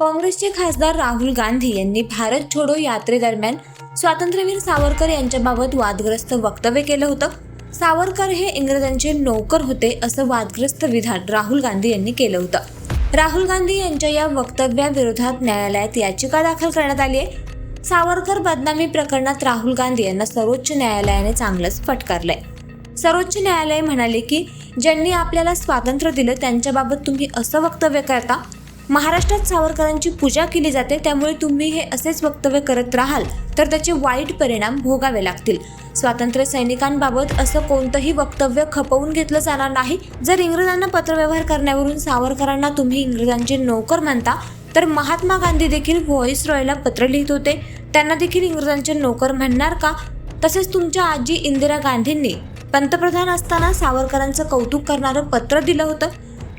काँग्रेसचे खासदार राहुल गांधी यांनी भारत छोडो यात्रेदरम्यान स्वातंत्र्यवीर सावरकर यांच्याबाबत वादग्रस्त वक्तव्य केलं होतं. सावरकर हे इंग्रजांचे नोकर होते असं वादग्रस्त विधान राहुल गांधी यांनी केलं होतं. राहुल गांधी यांच्या या वक्तव्याविरोधात न्यायालयात याचिका दाखल करण्यात आली आहे. सावरकर बदनामी प्रकरणात राहुल गांधी यांना सर्वोच्च न्यायालयाने चांगलंच फटकारलंय. सर्वोच्च न्यायालय म्हणाले की ज्यांनी आपल्याला स्वातंत्र्य दिलं त्यांच्याबाबत तुम्ही असं वक्तव्य करता. महाराष्ट्रात सावरकरांची पूजा केली जाते, त्यामुळे तुम्ही हे असेच वक्तव्य करत राहाल तर त्याचे वाईट परिणाम भोगावे लागतील. स्वातंत्र्य सैनिकांबाबत असं कोणतंही वक्तव्य खपवून घेतलं जाणार नाही. जर इंग्रजांना पत्रव्यवहार करण्यावरून सावरकरांना तुम्ही इंग्रजांचे नोकर म्हणता, तर महात्मा गांधी देखील व्हॉइसरॉयला पत्र लिहित होते. त्यांना देखील इंग्रजांचे नोकर म्हणणार का? तसेच तुमच्या आजी इंदिरा गांधींनी पंतप्रधान असताना सावरकरांचं कौतुक करणारं पत्र दिलं होतं.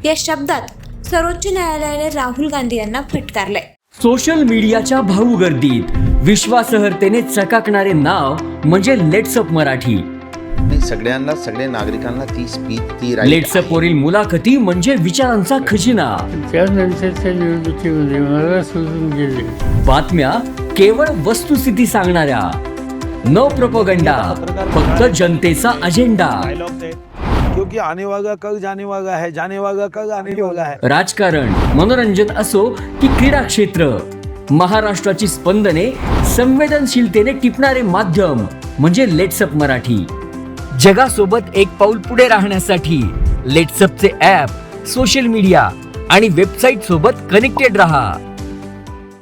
या शब्दात सर्वोच्च न्यायालयाने राहुल गांधी यांना फटकारलंय. सोशल मीडियाच्या भाऊ गर्दीत विश्वासार्हतेने चकाकणारे नाव म्हणजे लेट्सअप मराठी. सगळ्यांना, सगळ्या नागरिकांना ती स्पीच, ती लेट्सअप वरील मुलाखती म्हणजे विचारांचा खजिना. त्यानंतरच्या निवडणुकीमध्ये मला सोडून गेले. बातम्या केवळ वस्तुस्थिती सांगणाऱ्या, न प्रोपगंडा, फक्त जनतेचा अजेंडा. क्योंकि आने वाला कल जाने वाला है, जाने वाला कल आने वाला है. राजकारण, मनोरंजन असो की क्रीडा क्षेत्र, महाराष्ट्राची स्पंदने संवेदनशीलतेने टिपणारे माध्यम म्हणजे लेट्सअप मराठी. जगासोबत एक पाऊल पुढे राहण्यासाठी लेट्सअपचे ॲप, सोशल मीडिया आणि वेबसाईट सोबत कनेक्टेड रहा.